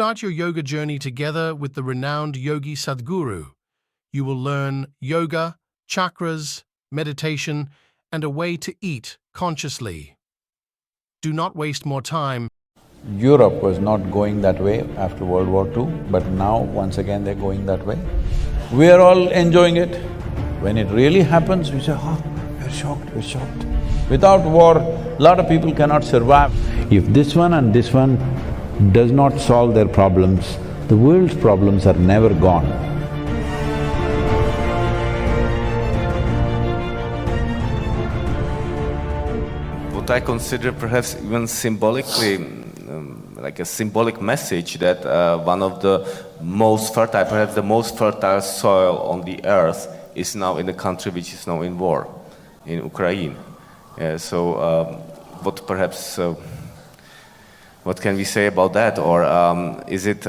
Start your yoga journey together with the renowned Yogi Sadhguru. You will learn yoga, chakras, meditation, and a way to eat consciously. Do not waste more time. Europe was not going that way after World War II, but now once again they're going that way. We are all enjoying it. When it really happens, we say, oh, we're shocked. Without war, a lot of people cannot survive. If this one and this one does not solve their problems, the world's problems are never gone. What I consider perhaps even symbolically, like a symbolic message that one of the most fertile, perhaps the most fertile soil on the earth is now in a country which is now in war, in Ukraine. What can we say about that? Or is it,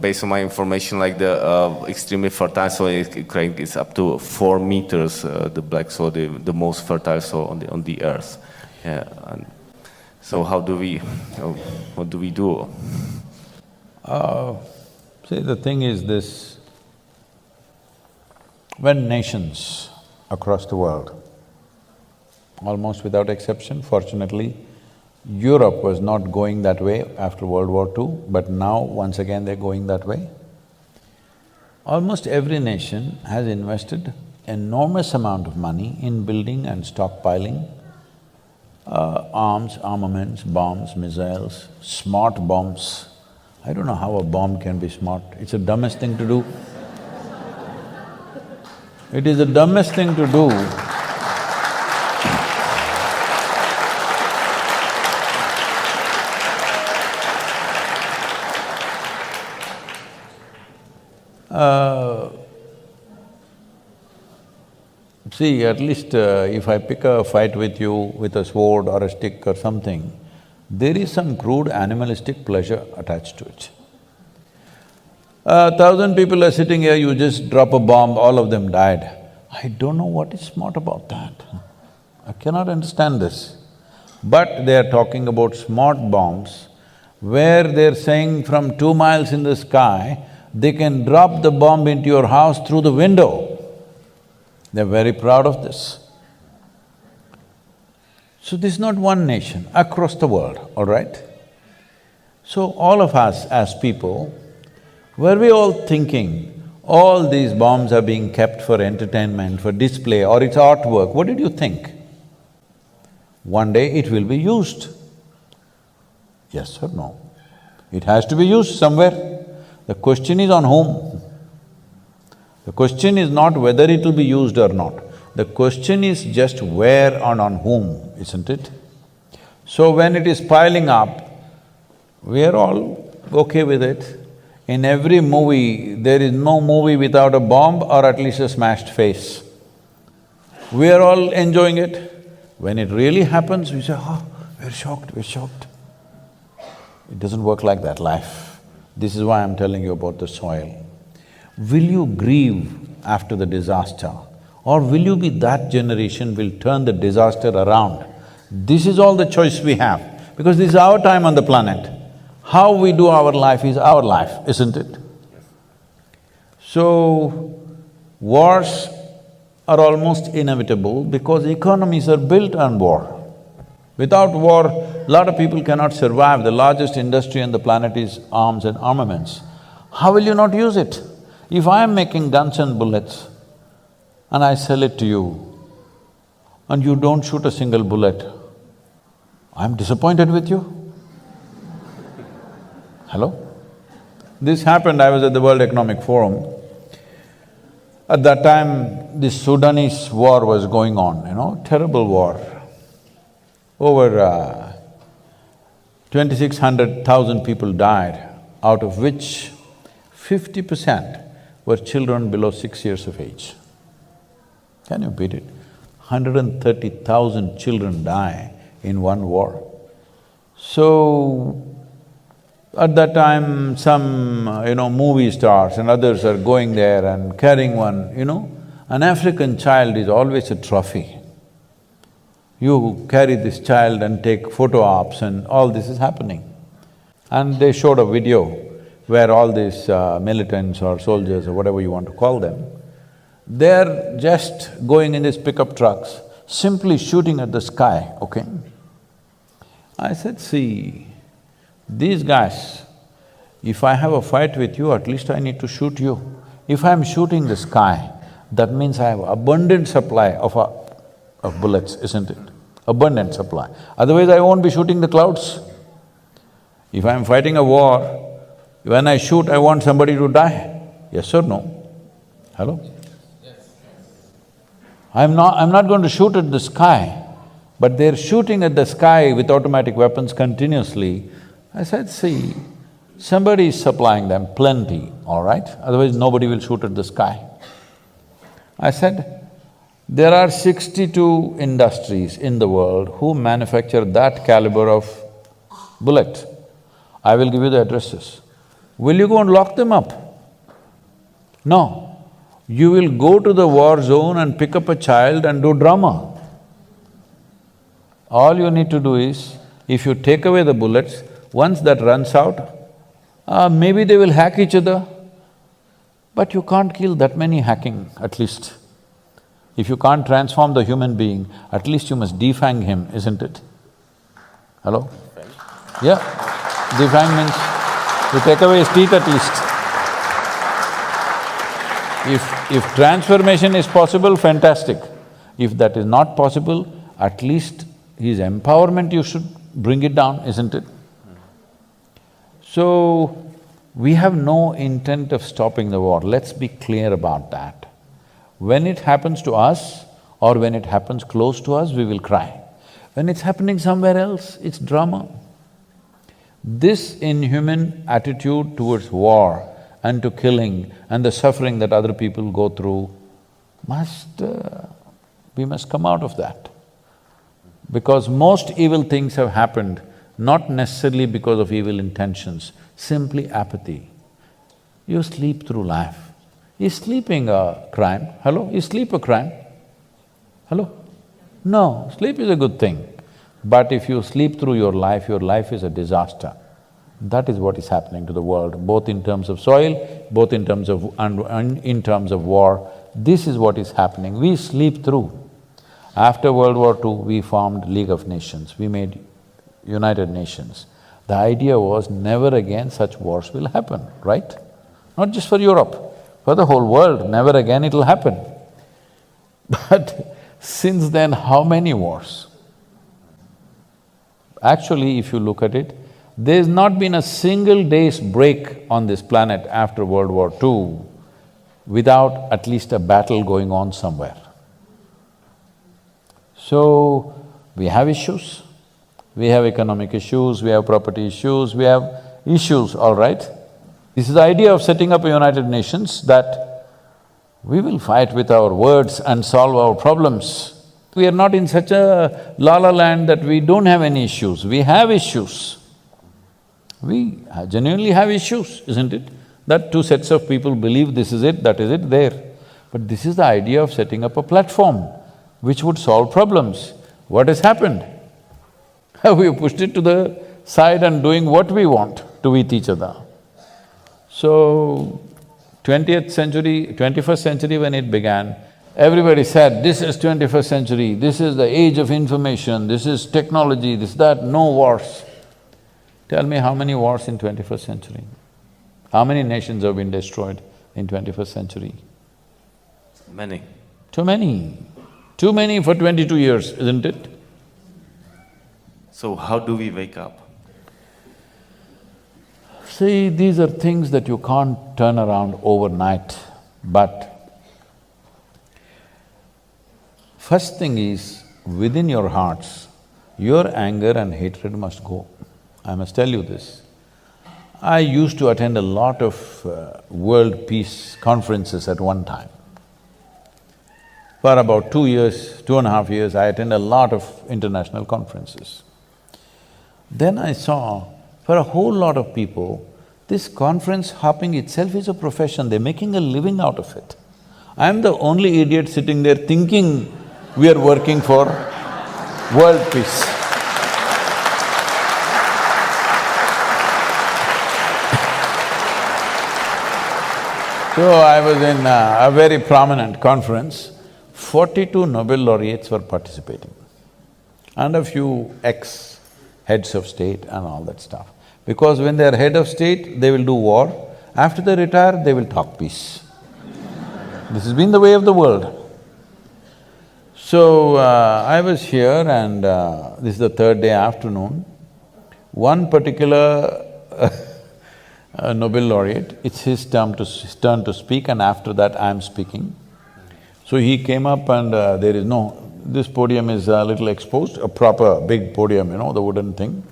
based on my information, like the extremely fertile soil in Ukraine is up to 4 meters, the black soil, the most fertile soil on the earth. So what do we do? See, the thing is this, when nations across the world, almost without exception, fortunately, Europe was not going that way after World War II, but now once again they're going that way. Almost every nation has invested enormous amount of money in building and stockpiling arms, armaments, bombs, missiles, smart bombs. I don't know how a bomb can be smart, it's the dumbest thing to do. It is the dumbest thing to do. See, at least if I pick a fight with you with a sword or a stick or something, there is some crude animalistic pleasure attached to it. 1,000 people are sitting here, you just drop a bomb, all of them died. I don't know what is smart about that. I cannot understand this. But they are talking about smart bombs, where they're saying from 2 miles in the sky, they can drop the bomb into your house through the window. They're very proud of this. So this is not one nation, across the world, all right? So all of us as people, were we all thinking, all these bombs are being kept for entertainment, for display, or it's artwork, what did you think? One day it will be used. Yes or no? It has to be used somewhere. The question is on whom? The question is not whether it will be used or not. The question is just where and on whom, isn't it? So when it is piling up, we are all okay with it. In every movie, there is no movie without a bomb or at least a smashed face. We are all enjoying it. When it really happens, we say, oh, we're shocked. It doesn't work like that, life. This is why I'm telling you about the soil. Will you grieve after the disaster, or will you be that generation will turn the disaster around? This is all the choice we have, because this is our time on the planet. How we do our life is our life, isn't it? So, wars are almost inevitable because economies are built on war. Without war, a lot of people cannot survive. The largest industry on the planet is arms and armaments. How will you not use it? If I am making guns and bullets and I sell it to you and you don't shoot a single bullet, I'm disappointed with you. Hello? This happened, I was at the World Economic Forum. At that time, the Sudanese war was going on, terrible war. Over 2,600,000 people died, out of which 50% were children below 6 years of age. Can you beat it? 130,000 children die in one war. So, at that time, some, movie stars and others are going there and carrying one, an African child is always a trophy. You carry this child and take photo ops and all this is happening. And they showed a video where all these militants or soldiers or whatever you want to call them, they're just going in these pickup trucks, simply shooting at the sky, okay? I said, see, these guys, if I have a fight with you, at least I need to shoot you. If I'm shooting the sky, that means I have abundant supply of bullets, isn't it? Abundant supply. Otherwise I won't be shooting the clouds. If I'm fighting a war, when I shoot, I want somebody to die. Yes or no? Hello? I'm not going to shoot at the sky, but they're shooting at the sky with automatic weapons continuously. I said, see, somebody is supplying them plenty, all right? Otherwise nobody will shoot at the sky. I said, there are 62 industries in the world who manufacture that caliber of bullet. I will give you the addresses. Will you go and lock them up? No. You will go to the war zone and pick up a child and do drama. All you need to do is, if you take away the bullets, once that runs out, maybe they will hack each other, but you can't kill that many hacking, at least. If you can't transform the human being, at least you must defang him, isn't it? Hello? Yeah, defang means you take away his teeth at least. If transformation is possible, fantastic. If that is not possible, at least his empowerment you should bring it down, isn't it? So, we have no intent of stopping the war, let's be clear about that. When it happens to us or when it happens close to us, we will cry. When it's happening somewhere else, it's drama. This inhuman attitude towards war and to killing and the suffering that other people go through we must come out of that. Because most evil things have happened not necessarily because of evil intentions, simply apathy. You sleep through life. Is sleeping a crime? Hello? Is sleep a crime? Hello? No, sleep is a good thing. But if you sleep through your life is a disaster. That is what is happening to the world, both in terms of soil, both in terms of… in terms of war. This is what is happening, we sleep through. After World War II, we formed League of Nations, we made United Nations. The idea was never again such wars will happen, right? Not just for Europe, for the whole world, never again it'll happen. But since then, how many wars? Actually, if you look at it, there's not been a single day's break on this planet after World War II without at least a battle going on somewhere. So, we have issues, we have economic issues, we have property issues, we have issues, all right? This is the idea of setting up a United Nations, that we will fight with our words and solve our problems. We are not in such a la-la land that we don't have any issues, we have issues. We genuinely have issues, isn't it? That two sets of people believe this is it, that is it, there. But this is the idea of setting up a platform which would solve problems. What has happened? We have pushed it to the side and doing what we want to with each other. So, 20th century, 21st century when it began, everybody said, this is 21st century, this is the age of information, this is technology, this, that, no wars. Tell me how many wars in 21st century? How many nations have been destroyed in 21st century? Many. Too many. Too many for 22 years, isn't it? So how do we wake up? See, these are things that you can't turn around overnight, but first thing is, within your hearts, your anger and hatred must go. I must tell you this. I used to attend a lot of world peace conferences at one time. For about 2 years, 2.5 years, I attended a lot of international conferences. Then I saw, for a whole lot of people, this conference hopping itself is a profession, they're making a living out of it. I'm the only idiot sitting there thinking we are working for world peace. So I was in a very prominent conference, 42 Nobel laureates were participating and a few ex-heads of state and all that stuff. Because when they're head of state, they will do war. After they retire, they will talk peace. This has been the way of the world. So, I was here and this is the third day afternoon. One particular Nobel laureate, it's his turn to speak, and after that I'm speaking. So he came up and this podium is a little exposed, a proper big podium, the wooden thing.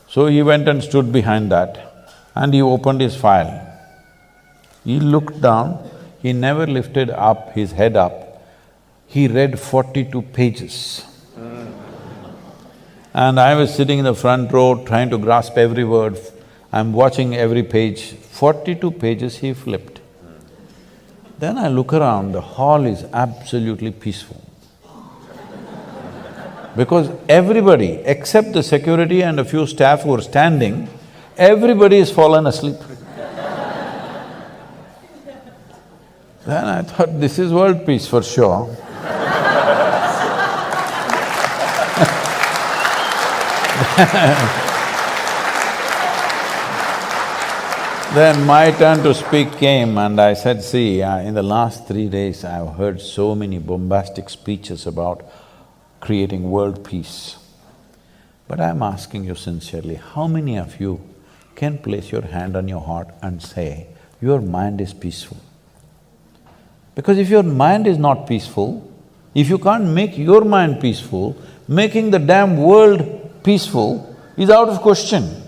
So he went and stood behind that and he opened his file. He looked down, he never lifted up his head up. He read 42 pages. And I was sitting in the front row trying to grasp every word. I'm watching every page. 42 pages he flipped. Then I look around, the hall is absolutely peaceful. Because everybody, except the security and a few staff who were standing, everybody has fallen asleep. Then I thought, this is world peace for sure. Then my turn to speak came and I said, see, in the last 3 days I've heard so many bombastic speeches about creating world peace. But I'm asking you sincerely, how many of you can place your hand on your heart and say, your mind is peaceful? Because if your mind is not peaceful, if you can't make your mind peaceful, making the damn world peaceful is out of question.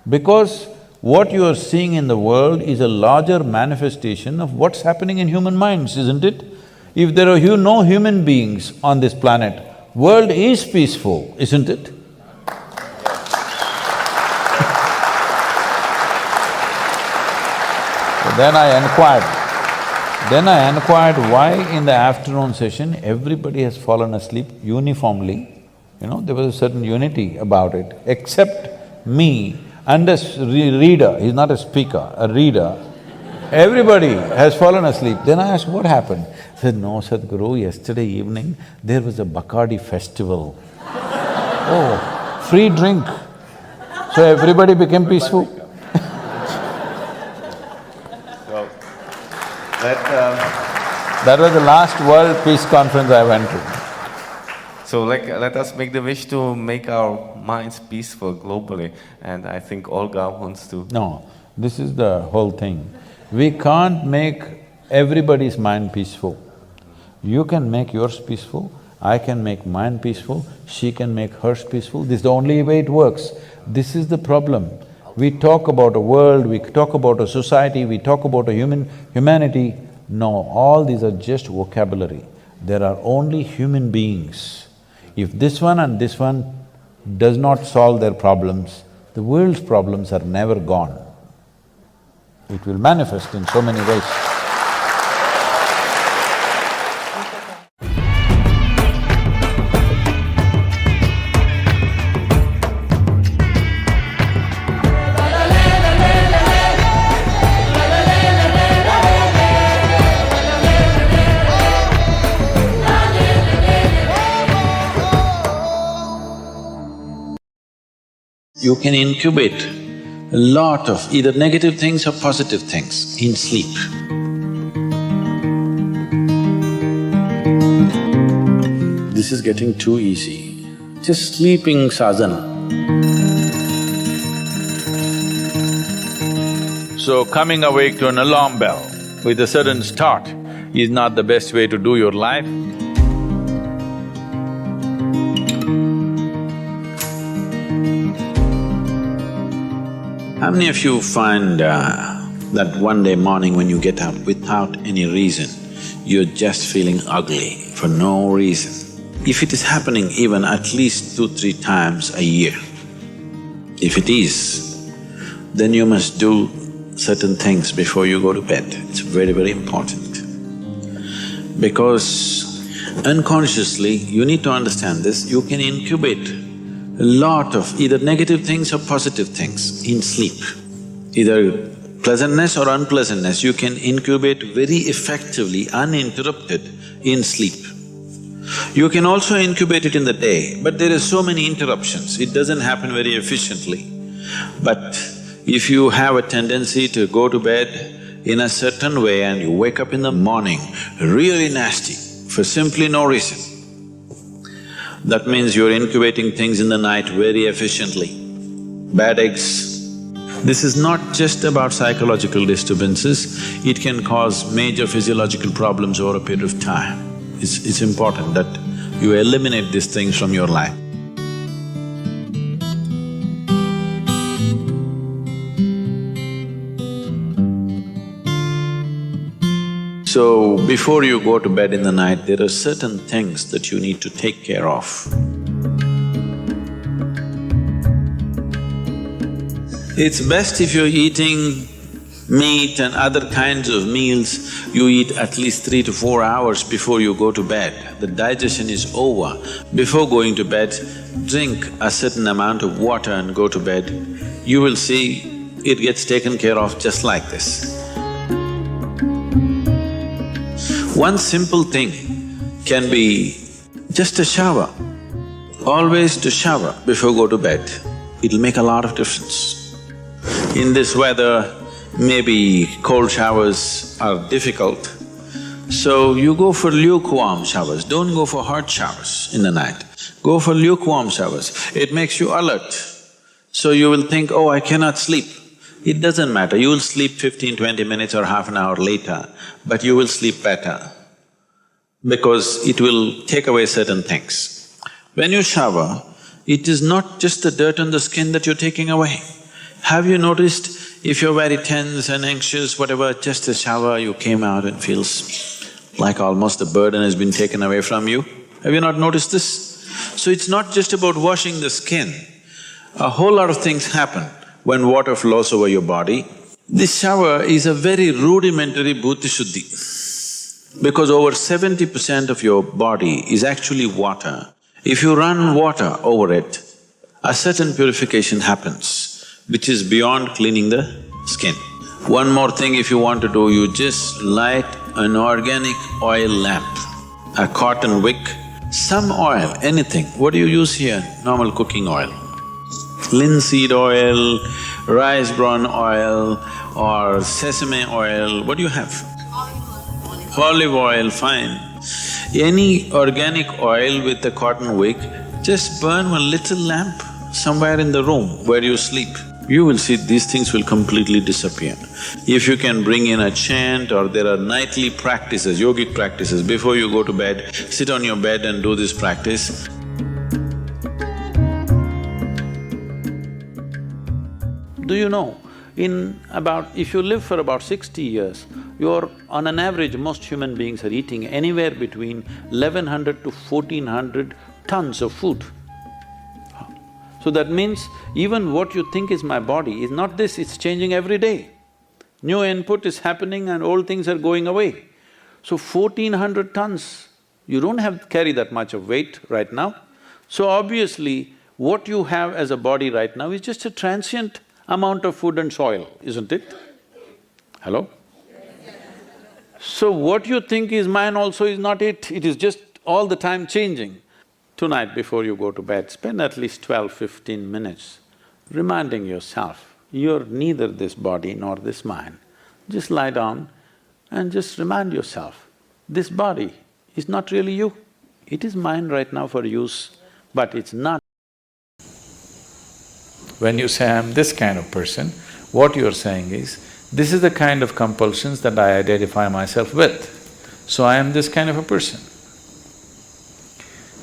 Because what you are seeing in the world is a larger manifestation of what's happening in human minds, isn't it? If there are no human beings on this planet, world is peaceful, isn't it? So then I inquired why in the afternoon session everybody has fallen asleep uniformly. There was a certain unity about it, except me and a reader, he's not a speaker, a reader. Everybody has fallen asleep. Then I asked, what happened? He said, no, Sadhguru, yesterday evening there was a Bacardi festival. Oh, free drink. So everybody became peaceful. So, that was the last World Peace Conference I went to. So let us make the wish to make our minds peaceful globally, and I think Olga wants to… No, this is the whole thing. We can't make everybody's mind peaceful. You can make yours peaceful, I can make mine peaceful, she can make hers peaceful, this is the only way it works. This is the problem. We talk about a world, we talk about a society, we talk about a humanity. No, all these are just vocabulary. There are only human beings. If this one and this one does not solve their problems, the world's problems are never gone. It will manifest in so many ways. You can incubate a lot of either negative things or positive things in sleep. This is getting too easy. Just sleeping sadhana. So coming awake to an alarm bell with a certain start is not the best way to do your life. How many of you find that one day morning when you get up without any reason, you're just feeling ugly for no reason? If it is happening even at least 2-3 times a year, if it is, then you must do certain things before you go to bed. It's very, very important. Because unconsciously, you need to understand this, you can incubate a lot of either negative things or positive things in sleep. Either pleasantness or unpleasantness, you can incubate very effectively, uninterrupted in sleep. You can also incubate it in the day, but there are so many interruptions, it doesn't happen very efficiently. But if you have a tendency to go to bed in a certain way and you wake up in the morning really nasty for simply no reason, that means you're incubating things in the night very efficiently. Bad eggs. This is not just about psychological disturbances, it can cause major physiological problems over a period of time. It's important that you eliminate these things from your life. So, before you go to bed in the night, there are certain things that you need to take care of. It's best if you're eating meat and other kinds of meals, you eat at least 3 to 4 hours before you go to bed. The digestion is over. Before going to bed, drink a certain amount of water and go to bed. You will see it gets taken care of just like this. One simple thing can be just a shower. Always to shower before go to bed, it'll make a lot of difference. In this weather, maybe cold showers are difficult, so you go for lukewarm showers, don't go for hot showers in the night. Go for lukewarm showers, it makes you alert. So you will think, oh, I cannot sleep. It doesn't matter, you will sleep 15–20 minutes or half an hour later, but you will sleep better because it will take away certain things. When you shower, it is not just the dirt on the skin that you're taking away. Have you noticed if you're very tense and anxious, whatever, just a shower, you came out and feels like almost the burden has been taken away from you? Have you not noticed this? So it's not just about washing the skin. A whole lot of things happen when water flows over your body. This shower is a very rudimentary bhuti shuddhi, because over 70% of your body is actually water. If you run water over it, a certain purification happens, which is beyond cleaning the skin. One more thing if you want to do, you just light an organic oil lamp, a cotton wick, some oil, anything. What do you use here? Normal cooking oil. Linseed oil, rice bran oil or sesame oil, what do you have? Olive oil, fine. Any organic oil with a cotton wick, just burn one little lamp somewhere in the room where you sleep. You will see these things will completely disappear. If you can bring in a chant or there are nightly practices, yogic practices, before you go to bed, sit on your bed and do this practice. Do you know, if you live for about 60 years, on an average, most human beings are eating anywhere between 1100 to 1400 tons of food. So that means even what you think is my body is not this, it's changing every day. New input is happening and old things are going away. So 1400 tons, you don't have to carry that much of weight right now. So obviously, what you have as a body right now is just a transient amount of food and soil, isn't it? Hello? So what you think is mine also is not it is just all the time changing. Tonight before you go to bed, spend at least 12–15 minutes reminding yourself, you're neither this body nor this mind. Just lie down and just remind yourself, this body is not really you. It is mine right now for use, but it's not. When you say, I'm this kind of person, what you're saying is, this is the kind of compulsions that I identify myself with, so I am this kind of a person.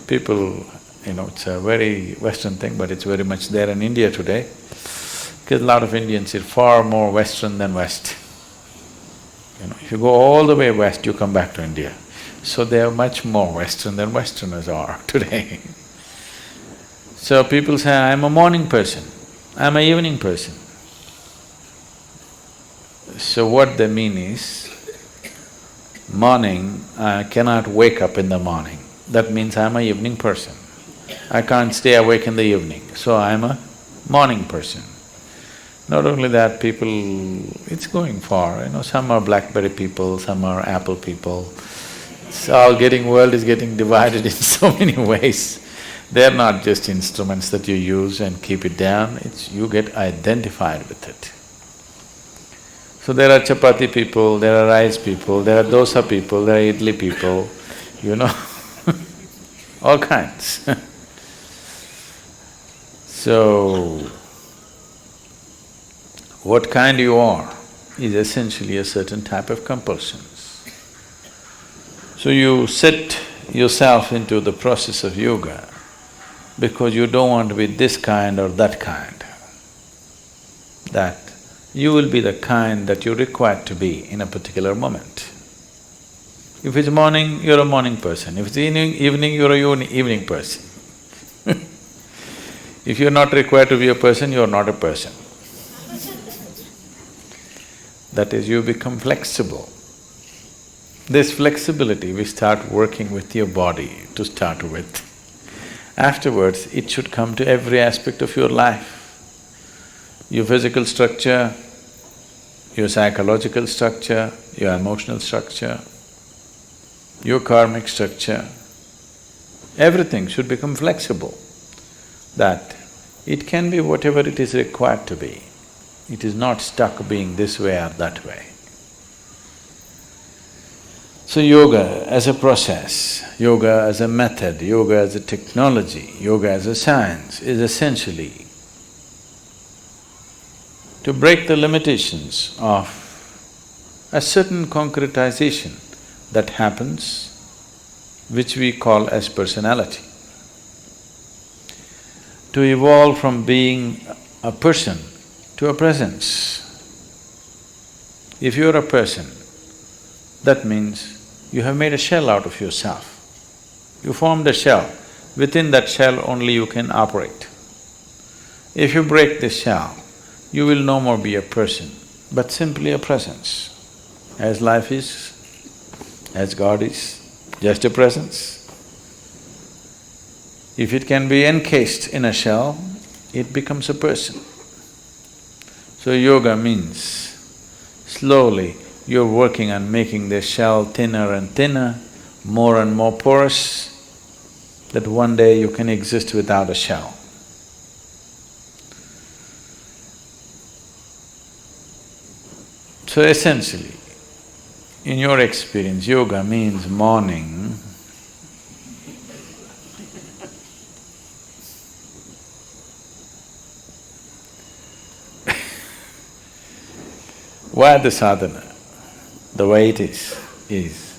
People, it's a very Western thing, but it's very much there in India today, because a lot of Indians are far more Western than West. If you go all the way west, you come back to India. So they are much more Western than Westerners are today. So people say, I'm a morning person, I'm an evening person. So what they mean is, morning, I cannot wake up in the morning. That means I'm an evening person. I can't stay awake in the evening, so I'm a morning person. Not only that, people… it's going far, some are BlackBerry people, some are Apple people. It's all getting… world is getting divided in so many ways. They're not just instruments that you use and keep it down, it's… you get identified with it. So there are chapati people, there are rice people, there are dosa people, there are idli people, all kinds. So, what kind you are is essentially a certain type of compulsions. So you set yourself into the process of yoga because you don't want to be this kind or that kind. That you will be the kind that you're required to be in a particular moment. If it's morning, you're a morning person. If it's evening, you're a evening person. If you're not required to be a person, you're not a person. That is, you become flexible. This flexibility, we start working with your body to start with. Afterwards, it should come to every aspect of your life. Your physical structure, your psychological structure, your emotional structure, your karmic structure, everything should become flexible, that it can be whatever it is required to be. It is not stuck being this way or that way. So yoga as a process, yoga as a method, yoga as a technology, yoga as a science is essentially to break the limitations of a certain concretization that happens, which we call as personality. To evolve from being a person to a presence. If you're a person, that means you have made a shell out of yourself. You formed a shell, within that shell only you can operate. If you break this shell, you will no more be a person, but simply a presence. As life is, as God is, just a presence. If it can be encased in a shell, it becomes a person. So yoga means slowly you're working on making the shell thinner and thinner, more and more porous, that one day you can exist without a shell. So essentially, in your experience, yoga means morning, why the sadhana, the way it is